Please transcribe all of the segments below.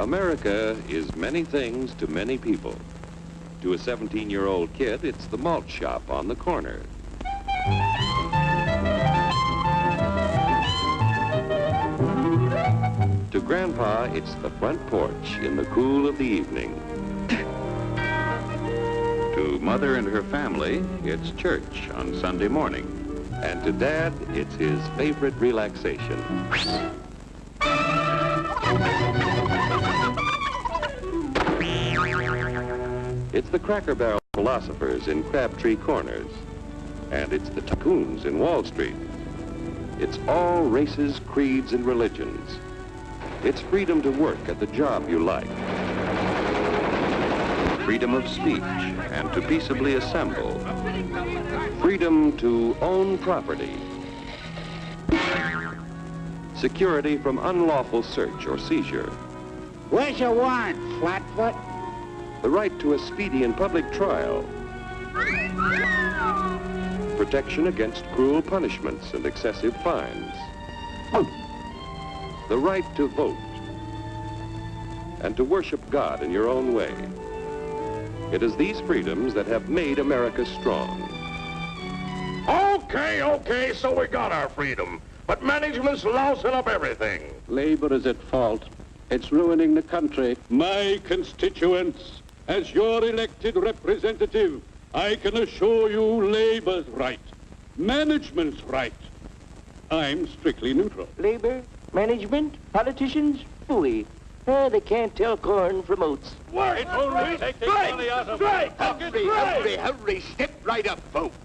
America is many things to many people. To a 17-year-old kid, it's the malt shop on the corner. To Grandpa, it's the front porch in the cool of the evening. To Mother and her family, it's church on Sunday morning. And to Dad, it's his favorite relaxation. It's the Cracker Barrel philosophers in Crabtree Corners. And it's the tycoons in Wall Street. It's all races, creeds, and religions. It's freedom to work at the job you like. Freedom of speech and to peaceably assemble. Freedom to own property. Security from unlawful search or seizure. Where's your warrant, Flatfoot? The right to a speedy and public trial. Protection against cruel punishments and excessive fines. The right to vote. And to worship God in your own way. It is these freedoms that have made America strong. Okay, so we got our freedom. But management's lousing up everything. Labor is at fault. It's ruining the country. My constituents, as your elected representative, I can assure you Labor's right. Management's right. I'm strictly neutral. Labor, management, politicians, phooey. They can't tell corn from oats. Wait, take the money out of my pocket. Hurry, step right up, folks.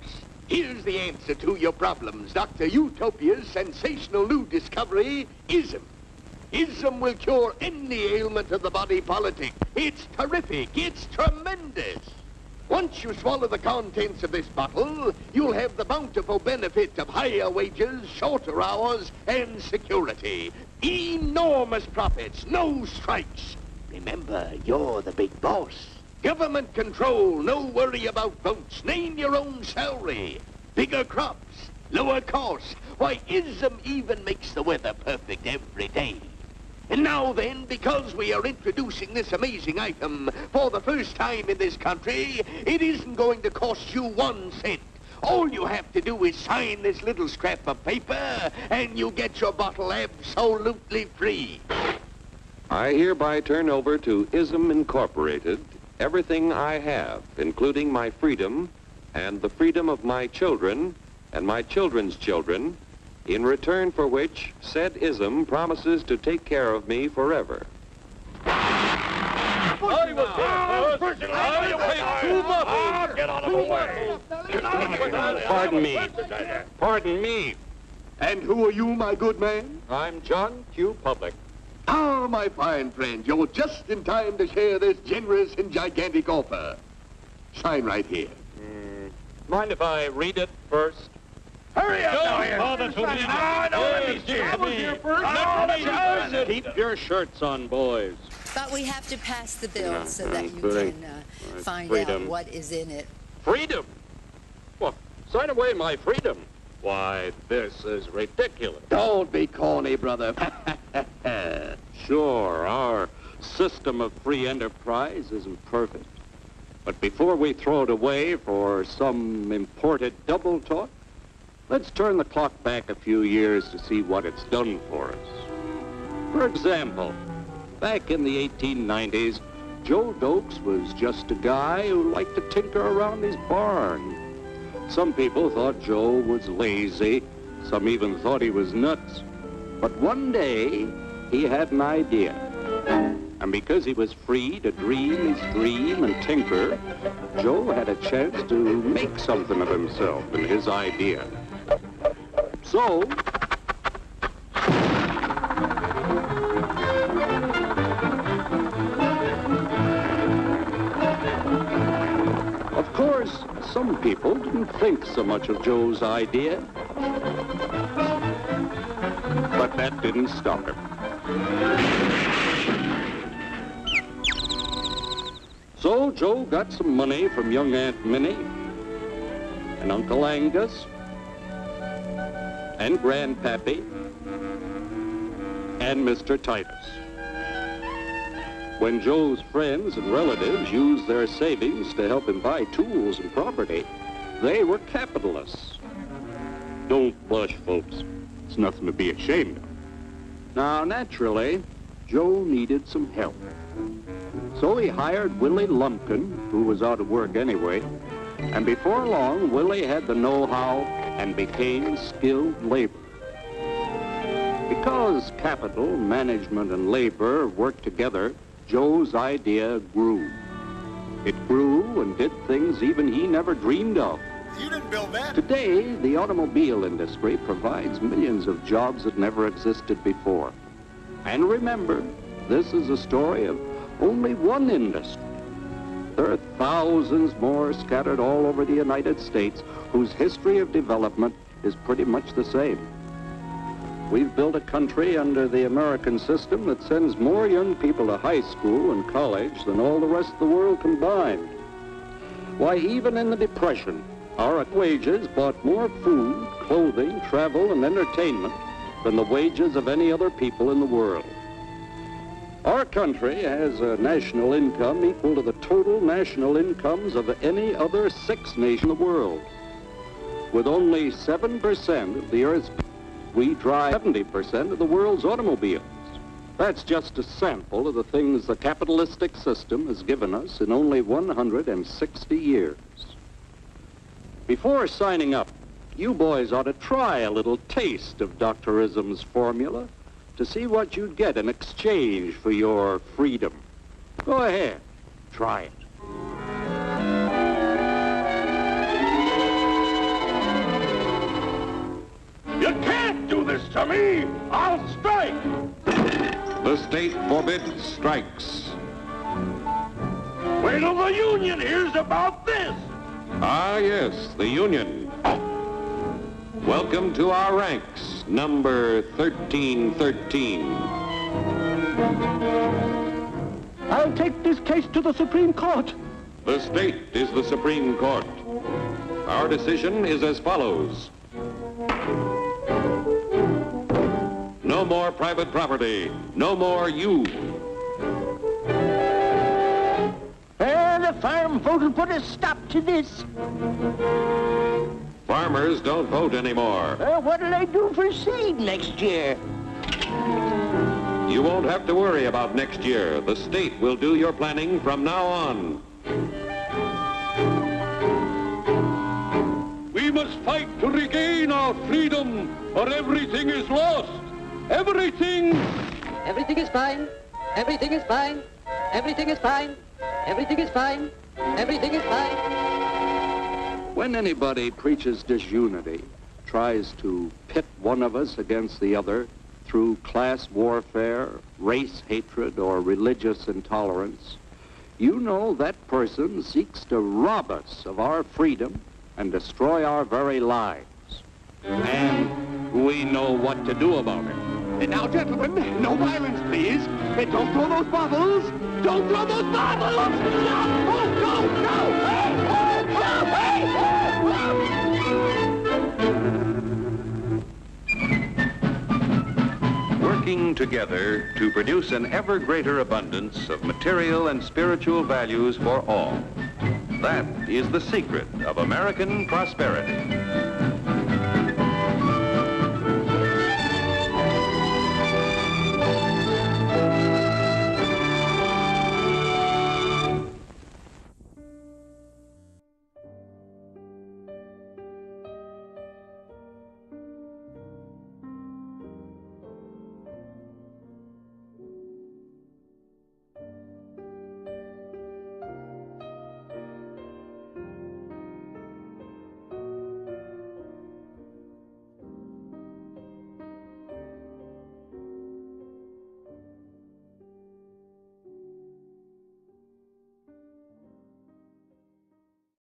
Here's the answer to your problems. Dr. Utopia's sensational new discovery, ISM. ISM will cure any ailment of the body politic. It's terrific. It's tremendous. Once you swallow the contents of this bottle, you'll have the bountiful benefit of higher wages, shorter hours, and security. Enormous profits, no strikes. Remember, you're the big boss. Government control, no worry about votes. Name your own salary. Bigger crops, lower costs. Why, ISM even makes the weather perfect every day. And now then, because we are introducing this amazing item for the first time in this country, it isn't going to cost you 1 cent. All you have to do is sign this little scrap of paper, and you get your bottle absolutely free. I hereby turn over to ISM Incorporated everything I have, including my freedom and the freedom of my children and my children's children, in return for which said ISM promises to take care of me forever. Get out of the way. Pardon me. And who are you, my good man? I'm John Q. Public. Ah, my fine friend, you're just in time to share this generous and gigantic offer. Sign right here. Mind if I read it first? Hurry up, Keep your shirts on, boys. But we have to pass the bill so that you can find out what is in it. Freedom? What? Sign away my freedom? Why, this is ridiculous. Don't be corny, brother. Sure, our system of free enterprise isn't perfect. But before we throw it away for some imported double talk, let's turn the clock back a few years to see what it's done for us. For example, back in the 1890s, Joe Dokes was just a guy who liked to tinker around his barn. Some people thought Joe was lazy. Some even thought he was nuts. But one day, he had an idea. And because he was free to dream his dream and tinker, Joe had a chance to make something of himself and his idea. So, of course, some people didn't think so much of Joe's idea. But that didn't stop him. So Joe got some money from young Aunt Minnie and Uncle Angus and Grandpappy and Mr. Titus. When Joe's friends and relatives used their savings to help him buy tools and property, they were capitalists. Don't blush, folks. It's nothing to be ashamed of. Now, naturally, Joe needed some help. So he hired Willie Lumpkin, who was out of work anyway, and before long, Willie had the know-how and became skilled labor. Because capital, management, and labor worked together, Joe's idea grew. It grew and did things even he never dreamed of. You didn't build that. Today, the automobile industry provides millions of jobs that never existed before. And remember, this is a story of only one industry. There are thousands more scattered all over the United States whose history of development is pretty much the same. We've built a country under the American system that sends more young people to high school and college than all the rest of the world combined. Why, even in the Depression, our wages bought more food, clothing, travel, and entertainment than the wages of any other people in the world. Our country has a national income equal to the total national incomes of any other 6 nations in the world. With only 7% of the Earth's people, we drive 70% of the world's automobiles. That's just a sample of the things the capitalistic system has given us in only 160 years. Before signing up, you boys ought to try a little taste of Dr. Ism's formula to see what you'd get in exchange for your freedom. Go ahead, try it. You can't do this to me! I'll strike! The state forbids strikes. Wait till the union hears about this! Ah, yes, the union. Welcome to our ranks, number 1313. I'll take this case to the Supreme Court. The state is the Supreme Court. Our decision is as follows. No more private property. No more you. The farm vote will put a stop to this. Farmers don't vote anymore. What'll they do for seed next year? You won't have to worry about next year. The state will do your planning from now on. We must fight to regain our freedom, or everything is lost. Everything! Everything is fine. Everything is fine. Everything is fine. Everything is fine. Everything is fine. When anybody preaches disunity, tries to pit one of us against the other through class warfare, race hatred, or religious intolerance, you know that person seeks to rob us of our freedom and destroy our very lives. And we know what to do about it. And now, gentlemen, no violence, please. And don't throw those bottles. Don't throw those bottles! No! Oh, no! No! Hey! Oh, no! Hey! Working together to produce an ever greater abundance of material and spiritual values for all. That is the secret of American prosperity.